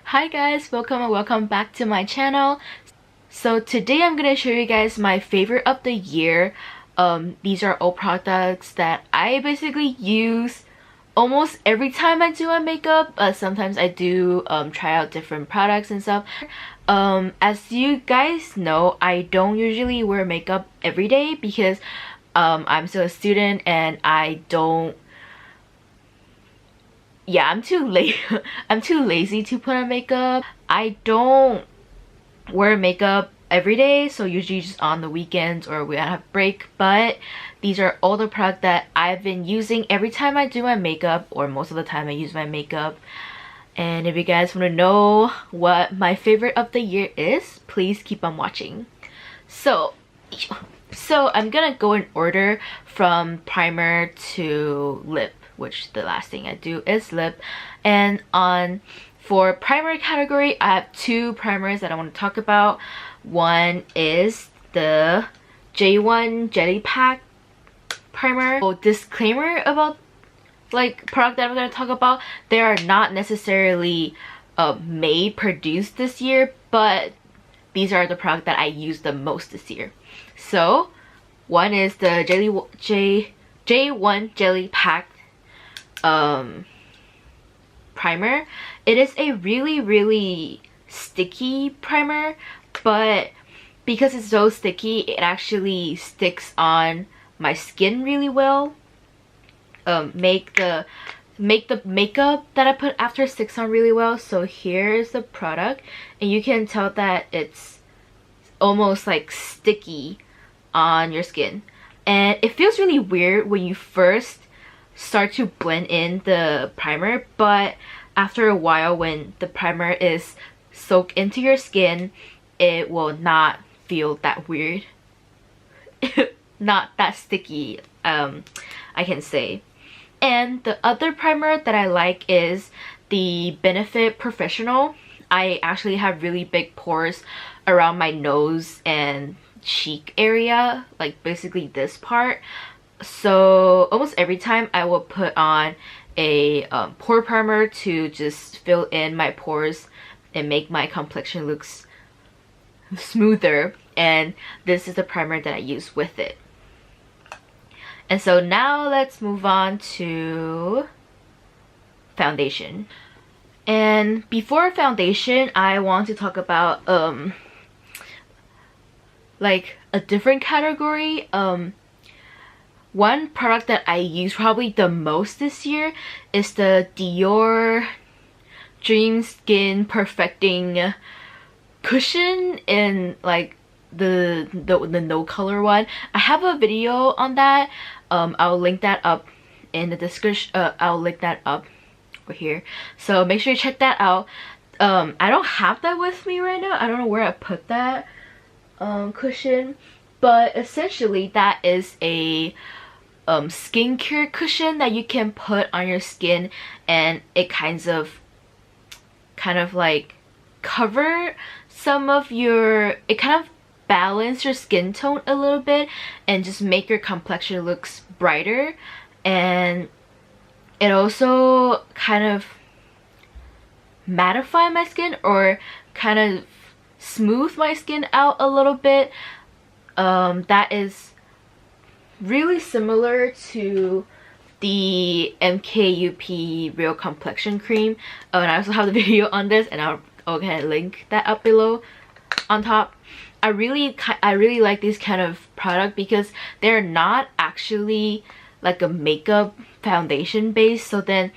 Hi guys, welcome and welcome back to my channel. So today I'm gonna show you guys my favorite of the year. These are all products that I basically use almost every time I do my makeup. Sometimes I do try out different products and stuff. As you guys know, I don't usually wear makeup every day because I'm still a student and I'm too I'm too lazy to put on makeup. I don't wear makeup every day, so usually just on the weekends or when I have break. But these are all the products that I've been using every time I do my makeup, or most of the time I use my makeup. And if you guys want to know what my favorite of the year is, please keep on watching. So I'm gonna go in order from primer to lip, which the last thing I do is lip. And for primer category, I have two primers that I want to talk about. One is the J.one Jelly Pack primer. So disclaimer about product that I'm going to talk about, they are not necessarily produced this year, but these are the products that I use the most this year. So one is the J.one Jelly Pack primer. It is a really sticky primer, but because it's so sticky, it actually sticks on my skin really well. Make the makeup that I put after sticks on really well. So here's the product, and you can tell that it's almost like sticky on your skin, and it feels really weird when you first start to blend in the primer, but after a while, when the primer is soaked into your skin, it will not feel that weird. Not that sticky, I can say. And the other primer that I like is the Benefit Professional. I actually have really big pores around my nose and cheek area, like basically this part. So almost every time I will put on a pore primer to just fill in my pores and make my complexion looks smoother, and this is the primer that I use with it. And so now let's move on to foundation. And before foundation, I want to talk about like a different category. One product that I use probably the most this year is the Dior Dreamskin Perfecting Cushion in like the no color one. I have a video on that. I'll link that up in the description. I'll link that up over here, so make sure you check that out. I don't have that with me right now. I don't know where I put that cushion, but essentially that is a skincare cushion that you can put on your skin, and it kind of like cover some of your, it kind of balance your skin tone a little bit and just make your complexion looks brighter. And it also kind of mattify my skin, or kind of smooth my skin out a little bit. That is really similar to the MKUP Real Complexion Cream. And I also have the video on this, and I'll link that up below on top. I really like this kind of product because they're not actually like a makeup foundation base, so then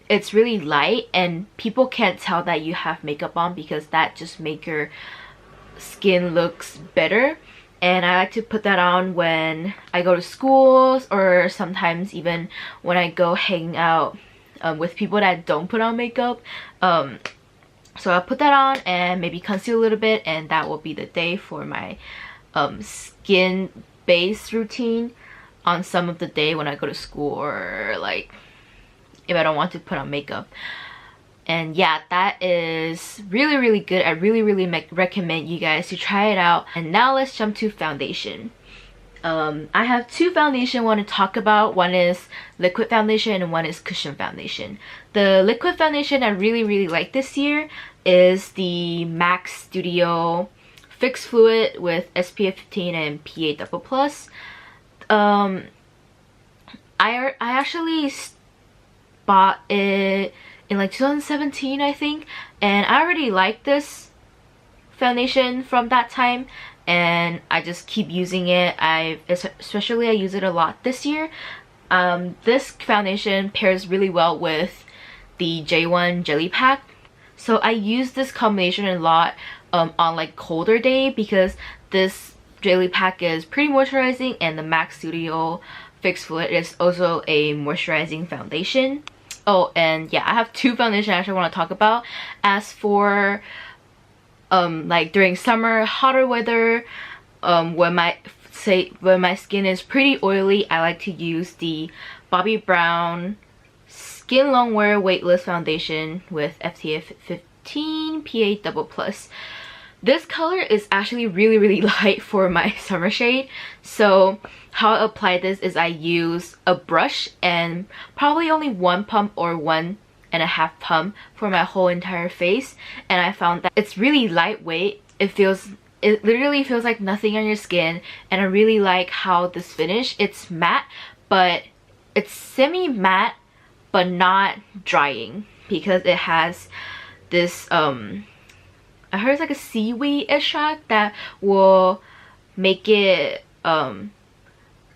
it's really light and people can't tell that you have makeup on, because that just make your skin looks better. And I like to put that on when I go to schools, or sometimes even when I go hang out with people that don't put on makeup. So I'll put that on and maybe conceal a little bit, and that will be the day for my skin base routine on some of the day when I go to school, or like if I don't want to put on makeup. And yeah, that is really good. I really recommend you guys to try it out. And now let's jump to foundation. I have two foundation I want to talk about. One is liquid foundation and one is cushion foundation. The liquid foundation I really like this year is the MAC Studio FIX Fluid with SPF 15 and PA++. I actually bought it in like 2017 I think, and I already like this foundation from that time and I just keep using it. Especially I use it a lot this year. This foundation pairs really well with the J.one jelly pack, so I use this combination a lot on like colder day because this jelly pack is pretty moisturizing and the MAC Studio FIX Fluid is also a moisturizing foundation. Oh, and yeah, I have two foundations I actually want to talk about. As for like during summer, hotter weather, when my skin is pretty oily, I like to use the Bobbi Brown Skin Longwear Weightless Foundation with SPF 15 PA++. This color is actually really light for my summer shade. So how I apply this is I use a brush and probably only one pump or 1.5 pump for my whole entire face, and I found that it's really lightweight. It literally feels like nothing on your skin, and I really like how this finish. It's matte, but it's semi-matte but not drying because it has this I heard it's like a seaweed extract that will make it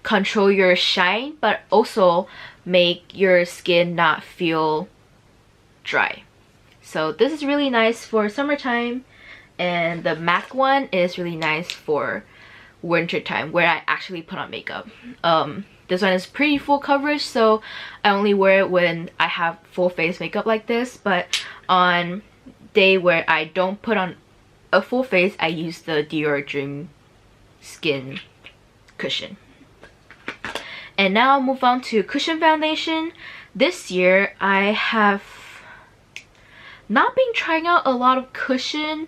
control your shine but also make your skin not feel dry. So this is really nice for summertime, and the MAC one is really nice for winter time where I actually put on makeup. This one is pretty full coverage, so I only wear it when I have full face makeup like this, but on day where I don't put on a full face, I use the Dior Dreamskin cushion. And now I'll move on to cushion foundation. This year I have not been trying out a lot of cushion,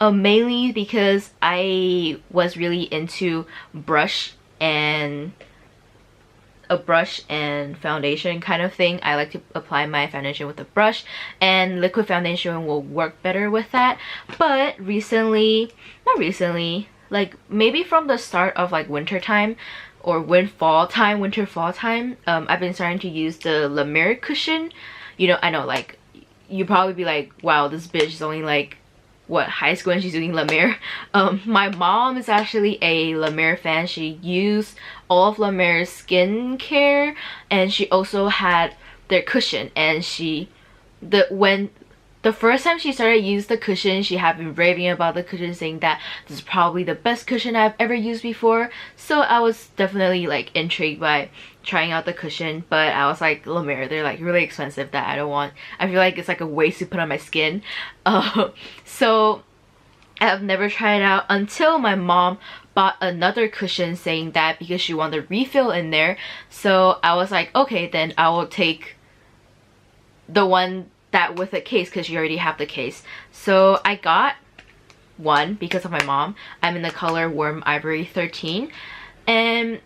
mainly because I was really into a brush and foundation kind of thing. I like to apply my foundation with a brush, and liquid foundation will work better with that. But not recently, like maybe from the start of like winter time or winter fall time, I've been starting to use the Luminous cushion. You know, I know like you probably be like, wow, this bitch is only like what, high school and she's doing Luminous. My mom is actually a Luminous fan. She used all of Luminous skincare, and she also had their cushion, and when the first time she started use the cushion, she had been raving about the cushion, saying that this is probably the best cushion I've ever used before. So I was definitely like intrigued by trying out the cushion, but I was like, Luminous, they're like really expensive that I feel like it's like a waste to put on my skin. So I've never tried it out until my mom bought another cushion, saying that because she wanted a refill in there. So I was like, okay, then I will take the one that with a case because you already have the case. So I got one because of my mom. I'm in the color Warm Ivory 13, and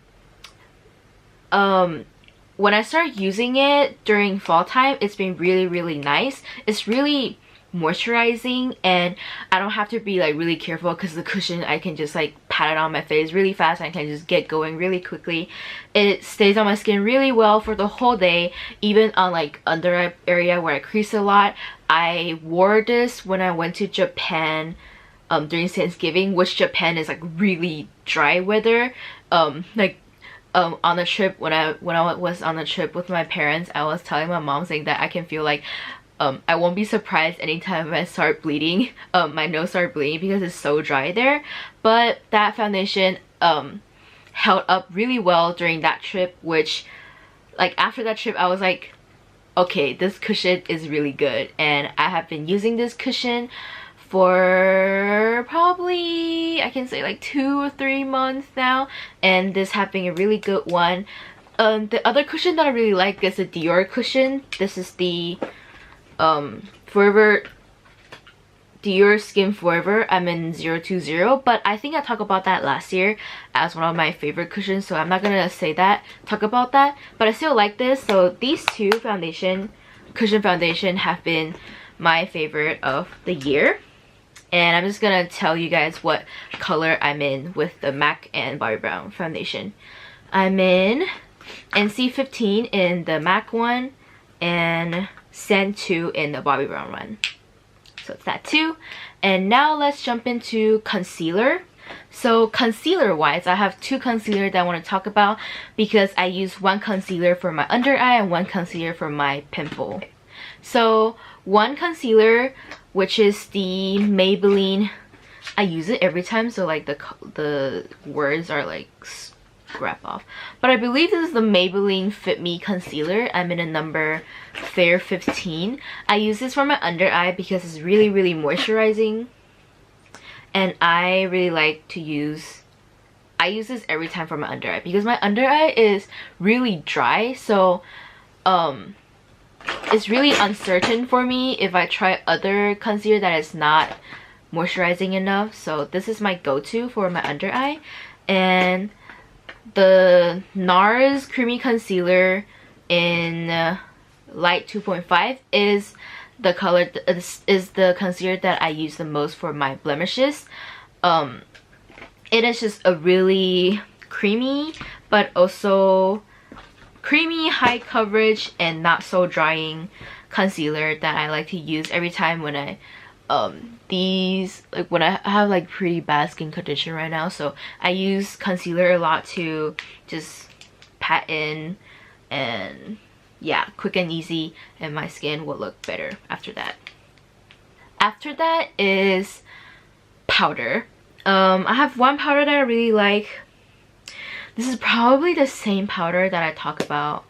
when I started using it during fall time, it's been really nice. It's really moisturizing, and I don't have to be like really careful because the cushion, I can just like pat it on my face really fast and I can just get going really quickly. It stays on my skin really well for the whole day, even on like under eye area where I crease a lot. I wore this when I went to Japan during Thanksgiving, which Japan is like really dry weather. On the trip, when I was on the trip with my parents, I was telling my mom, saying that I can feel like I won't be surprised anytime I start bleeding, my nose started bleeding because it's so dry there. But that foundation held up really well during that trip, which like after that trip I was like, okay, this cushion is really good. And I have been using this cushion for probably, I can say like 2 or 3 months now, and this has been a really good one. The other cushion that I really like is a Dior cushion. This is the Forever Dior Skin Forever. I'm in 020, but I think I talked about that last year as one of my favorite cushions, so I'm not gonna talk about that, but I still like this. So these two cushion foundation have been my favorite of the year, and I'm just gonna tell you guys what color I'm in with the MAC and Bobbi Brown foundation. I'm in NC15 in the MAC one and Sand 2 in the Bobbi Brown one. So it's that too. And now let's jump into concealer. So concealer wise, I have two concealer that I want to talk about because I use one concealer for my under eye and one concealer for my pimple. So one concealer, which is the Maybelline, I use it every time, so like the words are like scrap off, but I believe this is the Maybelline Fit Me concealer. I'm in a number Fair 15. I use this for my under eye because it's really moisturizing, and I really like to use this every time for my under eye because my under eye is really dry, so it's really uncertain for me if I try other concealer that is not moisturizing enough. So this is my go-to for my under eye. And the NARS Creamy Concealer in Light 2.5 is the color, is the concealer that I use the most for my blemishes. It is just a really creamy, but also creamy, high coverage, and not so drying concealer that I like to use every time when I when I have like pretty bad skin condition right now. So I use concealer a lot to just pat in, and yeah, quick and easy, and my skin will look better after that. After that is powder. I have one powder that I really like. This is probably the same powder that I talked about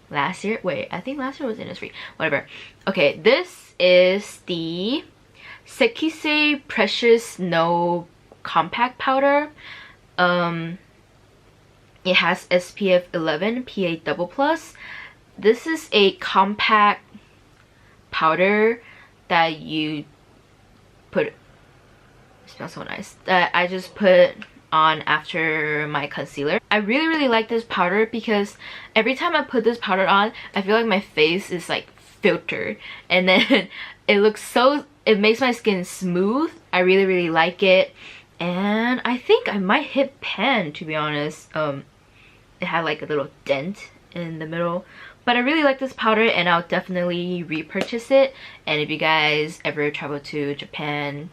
last year. Wait, I think last year was Innisfree. Whatever. Okay, this is the Sekisei Precious Snow Compact Powder. It has SPF 11 PA++. This is a compact powder that you put, it smells so nice, that I just put on after my concealer. I really like this powder because every time I put this powder on, I feel like my face is like filtered, and then it makes my skin smooth. I really like it, and I think I might hit pan, to be honest. It had like a little dent in the middle, but I really like this powder, and I'll definitely repurchase it. And if you guys ever travel to Japan,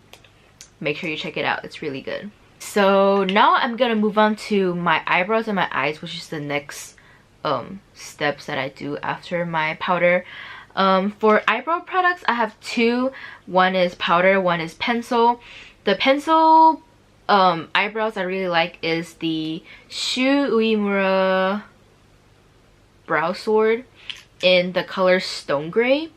make sure you check it out. It's really good. So now I'm gonna move on to my eyebrows and my eyes, which is the next steps that I do after my powder. For eyebrow products, I have two. One is powder, one is pencil. The pencil eyebrows I really like is the Shu Uemura Brow Sword in the color Stone Gray.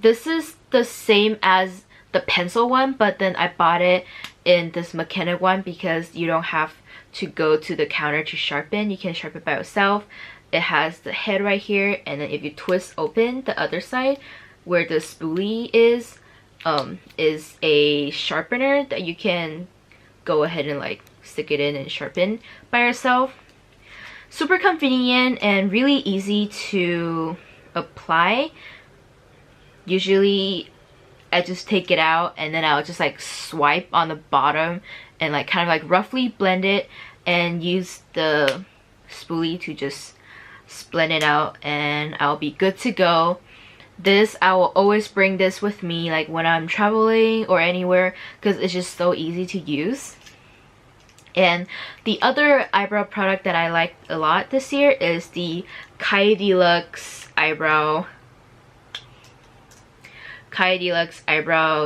This is the same as the pencil one, but then I bought it in this mechanic one because you don't have to go to the counter to sharpen. You can sharpen by yourself. It has the head right here, and then if you twist open the other side where the spoolie is a sharpener that you can go ahead and like stick it in and sharpen by yourself. Super convenient and really easy to apply. Usually I just take it out and then I'll just like swipe on the bottom and like kind of like roughly blend it, and use the spoolie to just blend it out, and I'll be good to go. This, I will always bring this with me like when I'm traveling or anywhere because it's just so easy to use. And the other eyebrow product that I like a lot this year is the Kai Deluxe Eyebrow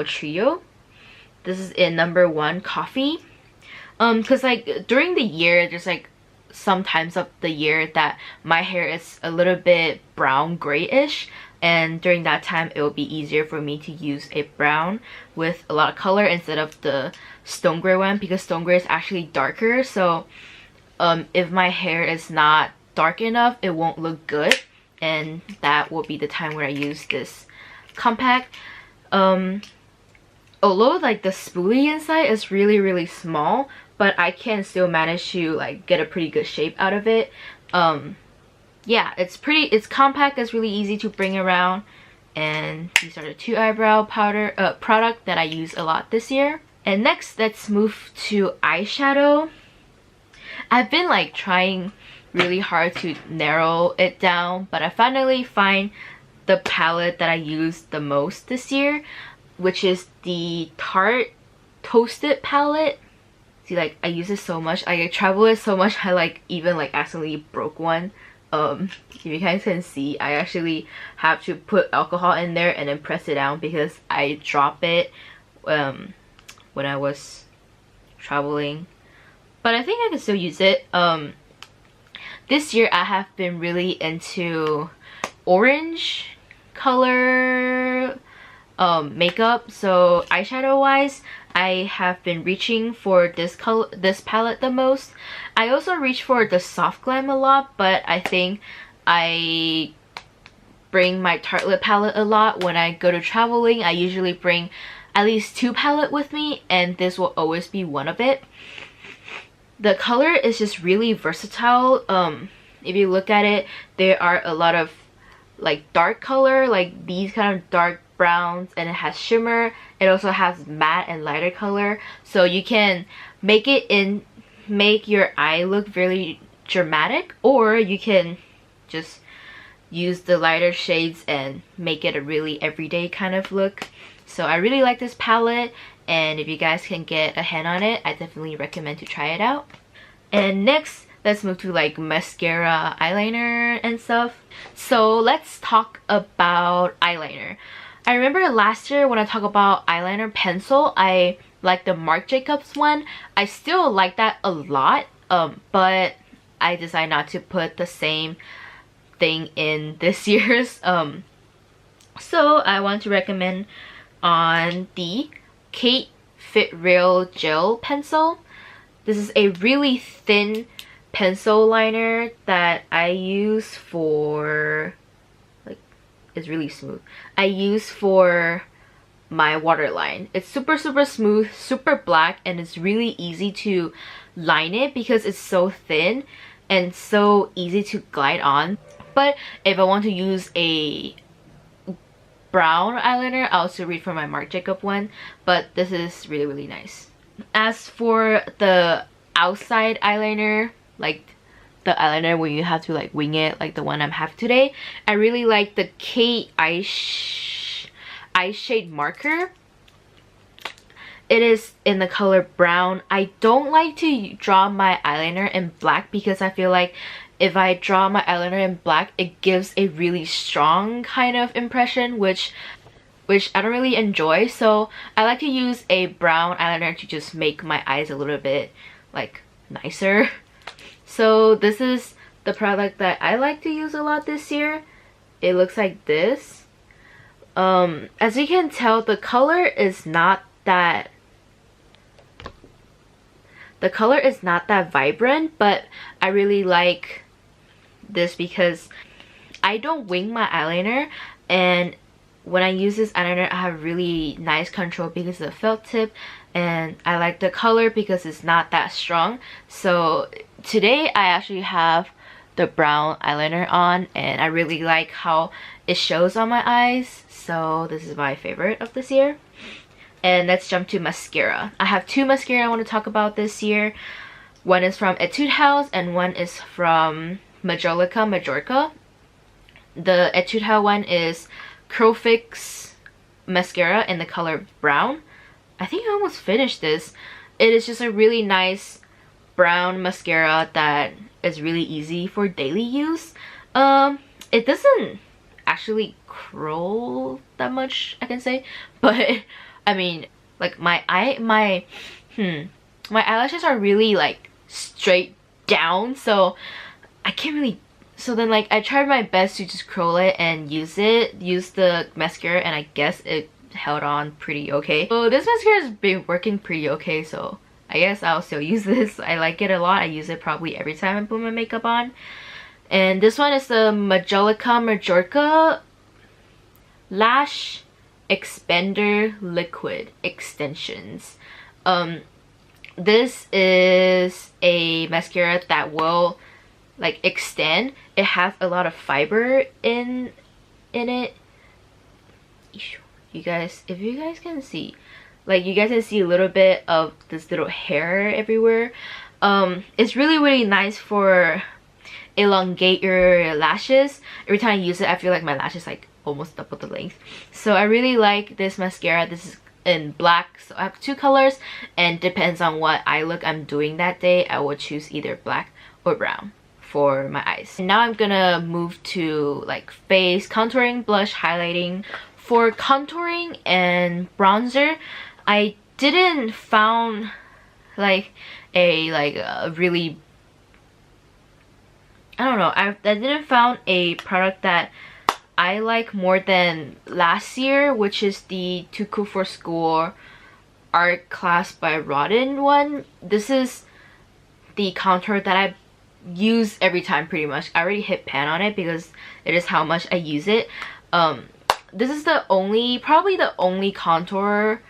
Trio. This is in number 1 Coffee. Because like during the year, there's like some times of the year that my hair is a little bit brown grayish, and during that time it will be easier for me to use a brown with a lot of color instead of the Stone Gray one, because Stone Gray is actually darker. So if my hair is not dark enough, it won't look good, and that will be the time where I use this compact. Although like the spoolie inside is really small, but I can still manage to like get a pretty good shape out of it. Yeah, it's compact, it's really easy to bring around, and these are the two eyebrow powder product that I use a lot this year. And next, let's move to eyeshadow. I've been like trying really hard to narrow it down, but I finally find the palette that I use the most this year, which is the Tarte Toasted palette. See, like I use it so much, I travel it so much, I like even like accidentally broke one. If you guys can see, I actually have to put alcohol in there and then press it down because I drop it when I was traveling. But I think I can still use it. This year I have been really into orange color makeup, so eyeshadow wise I have been reaching for this palette the most. I also reach for the soft glam a lot, but I think I bring my Tartelette palette a lot when I go to traveling. I usually bring at least 2 palettes with me, and this will always be one of it. The color is just really versatile. If you look at it, there are a lot of like dark color, like these kind of dark browns, and it has shimmer. It also has matte and lighter color, so you can make your eye look very dramatic, or you can just use the lighter shades and make it a really everyday kind of look. So I really like this palette, and if you guys can get a hand on it, I definitely recommend to try it out. And next, let's move to like mascara, eyeliner and stuff. So let's talk about eyeliner. I remember last year when I talked about eyeliner pencil, I like the Marc Jacobs one. I still like that a lot, but I decided not to put the same thing in this year's. So I want to recommend on the Kate Fit Real Gel pencil. This is a really thin pencil liner that I use for, like, it's really smooth. I use for my waterline. It's super smooth, super black, and it's really easy to line it because it's so thin and so easy to glide on. But if I want to use a brown eyeliner, I also reach for my Marc Jacobs one, but this is really nice. As for the outside eyeliner, like the eyeliner where you have to like wing it, like the one I have today, I really like the Kate Eye Shade Marker. It is in the color brown. I don't like to draw my eyeliner in black because I feel like if I draw my eyeliner in black, it gives a really strong kind of impression, which I don't really enjoy. So I like to use a brown eyeliner to just make my eyes a little bit like nicer. So this is the product that I like to use a lot this year. It looks like this. As you can tell, the color is not that vibrant, but I really like this because I don't wing my eyeliner, and when I use this eyeliner I have really nice control because of the felt tip, and I like the color because it's not that strong. So today I actually have the brown eyeliner on, and I really like how it shows on my eyes, so this is my favorite of this year. And let's jump to mascara. I have 2 mascara I want to talk about this year. One is from Etude House and one is from Majolica. The Etude House one is Curl Fix mascara in the color brown. I think I almost finished this. It is just a really nice brown mascara that is really easy for daily use. It doesn't actually curl that much, I can say, but I mean, like my eyelashes are really like straight down, so I can't really, so then like I tried my best to just curl it and use the mascara, and I guess it held on pretty okay. So this mascara has been working pretty okay, so I guess I'll still use this. I like it a lot. I use it probably every time I put my makeup on. And this one is the Majolica Lash Expander Liquid Extensions. This is a mascara that will like extend. It has a lot of fiber in it. You guys, if you guys can see, like you guys can see a little bit of this little hair everywhere. It's really nice for elongate your lashes. Every time I use it, I feel like my lashes like almost double the length. So I really like this mascara. This is in black, so I have 2 colors, and depends on what eye look I'm doing that day, I will choose either black or brown for my eyes. And now I'm gonna move to like face contouring, blush, highlighting. For contouring and bronzer, I didn't found like a really, I don't know, I didn't found a product that I like more than last year, which is the Too Cool for School Art Class by Rodin one. This is the contour that I use every time pretty much. I already hit pan on it because it is how much I use it. This is the only, probably the only contour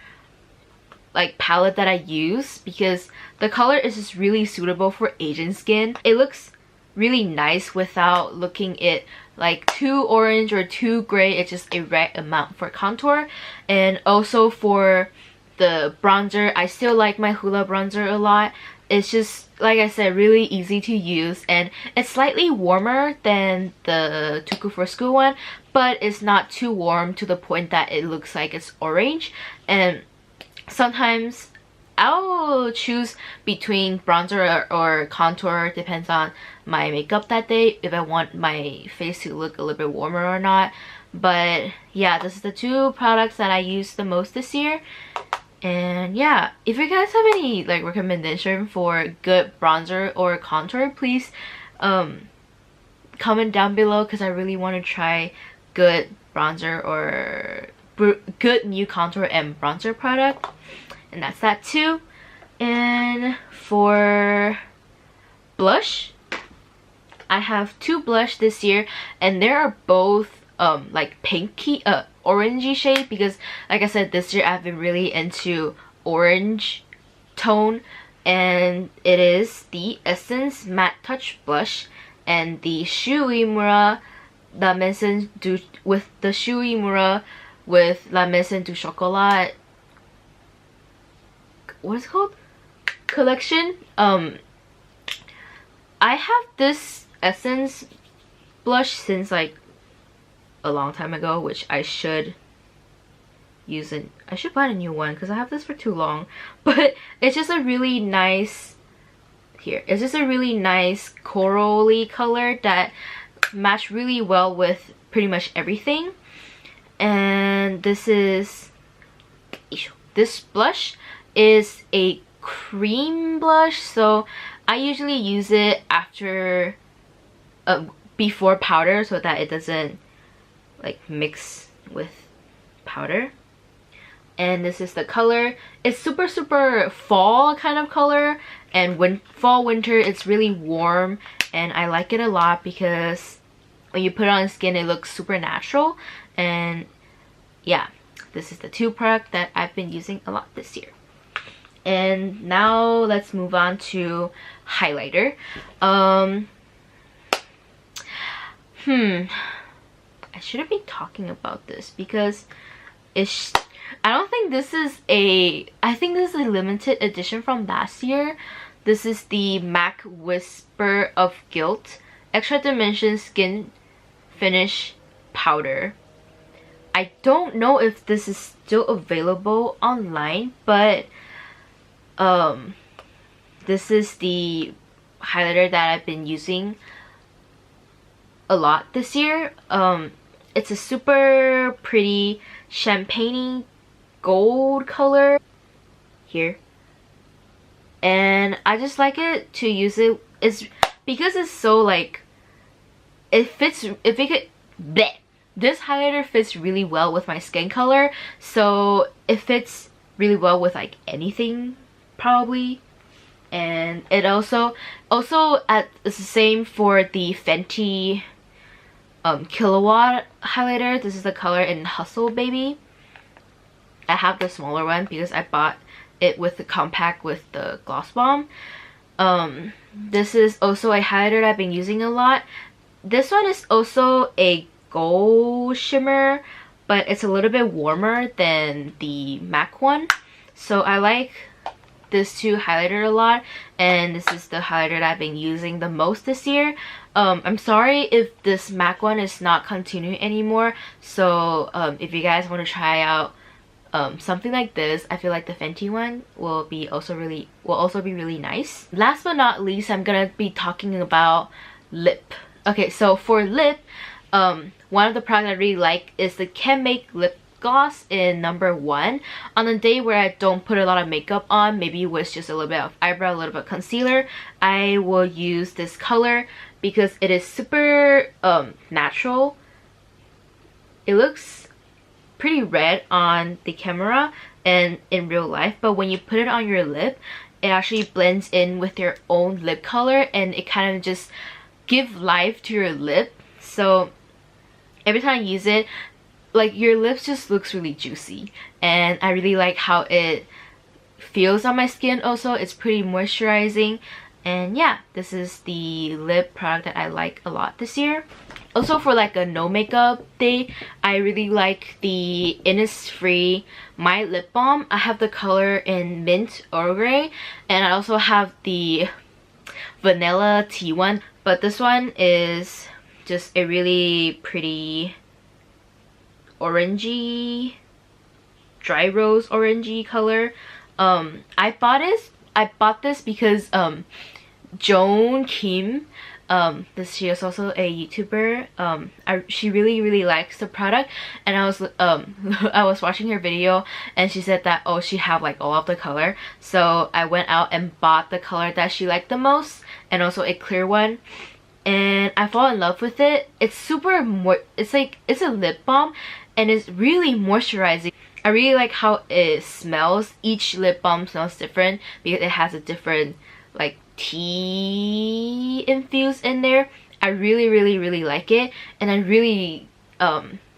like palette that I use because the color is just really suitable for Asian skin. It looks really nice without looking it like too orange or too gray. It's just a right amount for contour. And also for the bronzer, I still like my Hoola bronzer a lot. It's just, like I said, really easy to use, and it's slightly warmer than the Too Cool for School one, but it's not too warm to the point that it looks like it's orange. And sometimes I'll choose between bronzer or contour, depends on my makeup that day, if I want my face to look a little bit warmer or not. But yeah, this is the 2 products that I use the most this year. And yeah, if you guys have any like recommendation for good bronzer or contour, please comment down below, because I really want to try good bronzer or good new contour and bronzer product. And that's that too. And for blush, I have 2 blush this year, and they are both like pinky orangey shade, because like I said, this year I've been really into orange tone, and it is the Essence Matte Touch Blush and the Shu Uemura La Maison du with the Shu Uemura with La Maison du Chocolat, what is it called? Collection. I have this Essence blush since like a long time ago, which I should use it. I should buy a new one because I have this for too long. But it's just a really nice, here, it's just a really nice corally color that match really well with pretty much everything. And this blush is a cream blush, so I usually use it after before powder so that it doesn't like mix with powder. And this is the color. It's super fall kind of color, and when fall winter it's really warm, and I like it a lot because when you put it on skin it looks super natural. And yeah, this is the 2 product that I've been using a lot this year. And now let's move on to highlighter. I shouldn't be talking about this because it's, I don't think this is a, I think this is a limited edition from last year. This is the MAC Whisper of Guilt Extra Dimension Skin Finish Powder. I don't know if this is still available online, but this is the highlighter that I've been using a lot this year. It's a super pretty champagne gold color here, and I just like it to use it. It's because it's so like, it fits, if it could bleh. This highlighter fits really well with my skin color, so it fits really well with like anything probably. And it also it's the same for the Fenty Kilowatt highlighter. This is the color in Hustle Baby. I have the smaller one because I bought it with the compact with the gloss bomb. This is also a highlighter that I've been using a lot. This one is also a gold shimmer, but it's a little bit warmer than the MAC one. So I like this two highlighter a lot, and this is the highlighter that I've been using the most this year. I'm sorry if this MAC one is not continuing anymore, so if you guys want to try out something like this, I feel like the Fenty one will also be really nice. Last but not least, I'm gonna be talking about lip. Okay, so for lip, one of the products I really like is the Can Make lip gloss in number 1. On a day where I don't put a lot of makeup on, maybe with just a little bit of eyebrow, a little bit of concealer, I will use this color because it is super natural. It looks pretty red on the camera and in real life, but when you put it on your lip, it actually blends in with your own lip color, and it kind of just gives life to your lip. So every time I use it, like, your lips just looks really juicy, and I really like how it feels on my skin. Also, it's pretty moisturizing, and yeah, this is the lip product that I like a lot this year. Also, for like a no makeup day, I really like the Innisfree My Lip Balm. I have the color in Mint Earl Grey, and I also have the Vanilla Tea one, but this one is just a really pretty orangey, dry rose orangey color. I bought this because Joan Kim, she is also a YouTuber. She really likes the product, and I was I was watching her video, and she said that, oh, she have like all of the color, so I went out and bought the color that she liked the most, and also a clear one, and I fall in love with it. It's it's a lip balm, and it's really moisturizing. I really like how it smells. Each lip balm smells different because it has a different like tea infused in there. I really like it, and I really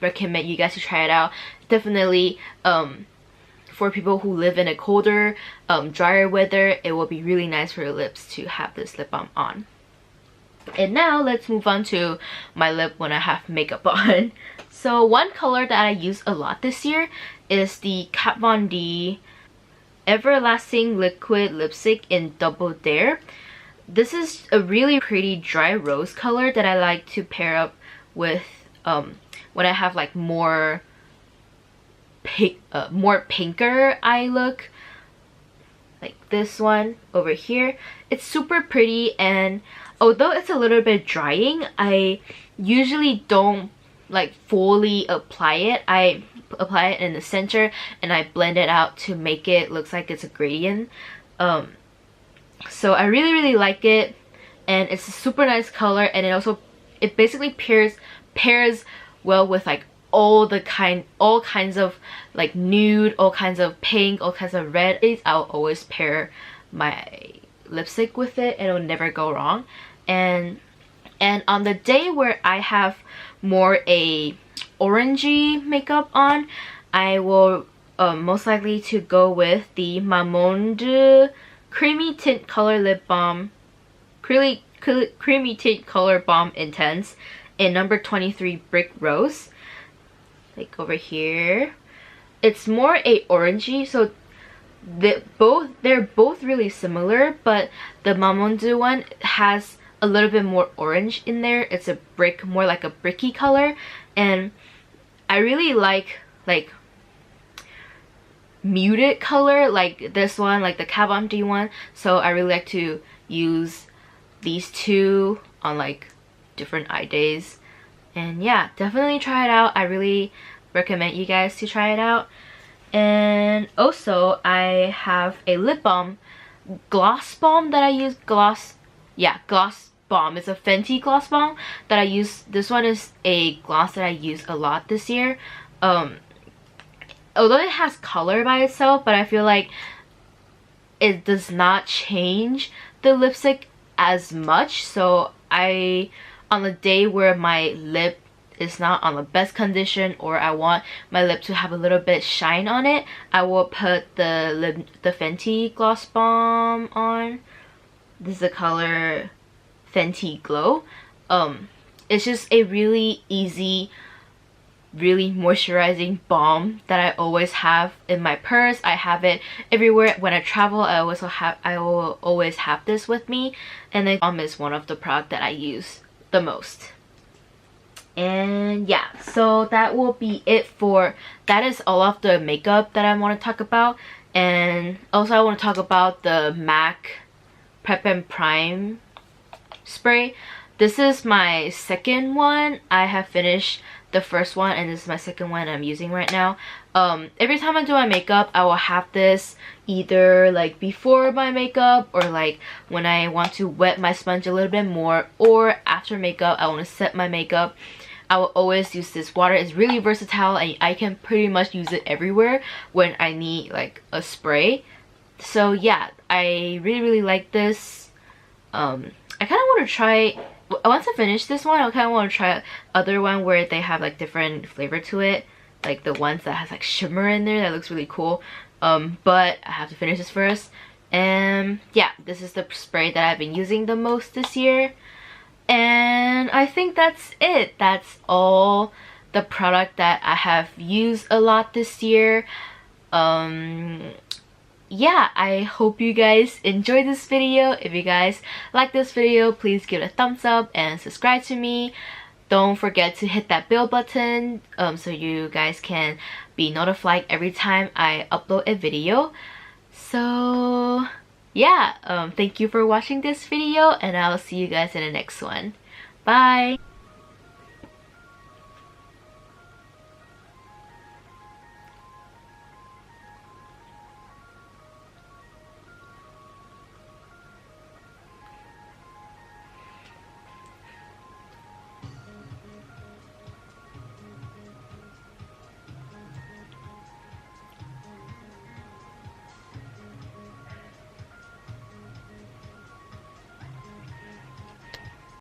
recommend you guys to try it out. Definitely for people who live in a colder, drier weather, it will be really nice for your lips to have this lip balm on. And now let's move on to my lip when I have makeup on. So one color that I use a lot this year is the Kat Von D Everlasting Liquid Lipstick in Double Dare. This is a really pretty dry rose color that I like to pair up with when I have like more pinker eye look. Like this one over here. It's super pretty, and although it's a little bit drying, I usually don't like fully apply it. I apply it in the center and I blend it out to make it look like it's a gradient. So I really like it, and it's a super nice color, and it basically pairs well with like all kinds of like nude, all kinds of pink, all kinds of red. I'll always pair my lipstick with it, and it'll never go wrong. And on the day where I have more a orangey makeup on, I will most likely to go with the Mamonde Creamy Tint Color Lip Balm, Creamy Tint Color Balm Intense in number 23 Brick Rose. Like over here, it's more a orangey, so they're both really similar, but the Mamonde one has a little bit more orange in there. It's a brick, more like a bricky color, and I really like muted color like this one, like the Kat Von D one. So I really like to use these two on like different eye days. And yeah, definitely try it out. I really recommend you guys to try it out. And also I have a lip balm, gloss balm that I use. Gloss balm. It's a Fenty gloss balm that I use. This one is a gloss that I use a lot this year. Although it has color by itself, but I feel like it does not change the lipstick as much. So on the day where my lip is not on the best condition, or I want my lip to have a little bit shine on it, I will put the Fenty Gloss Bomb on. This is the color Fenty Glow. It's just a really easy, really moisturizing balm that I always have in my purse. I have it everywhere. When I travel, I will always have this with me, and the balm is one of the products that I use the most. And yeah, so that will be it for that. Is all of the makeup that I want to talk about. And also I want to talk about the MAC Prep and Prime spray. This is my second one. I have finished the first one, and this is my second one I'm using right now. Every time I do my makeup, I will have this either like before my makeup, or like when I want to wet my sponge a little bit more, or after makeup I want to set my makeup. I will always use this water. It's really versatile, and I can pretty much use it everywhere when I need like a spray. So yeah, I really like this. I kind of want to try, once I finish this one, I kind of want to try other one where they have like different flavor to it, like the ones that has like shimmer in there. That looks really cool. But I have to finish this first. And yeah, this is the spray that I've been using the most this year. And I think that's it. That's all the product that I have used a lot this year. Yeah, I hope you guys enjoyed this video. If you guys like this video, please give it a thumbs up and subscribe to me. Don't forget to hit that bell button so you guys can be notified every time I upload a video. So yeah, thank you for watching this video, and I'll see you guys in the next one. Bye!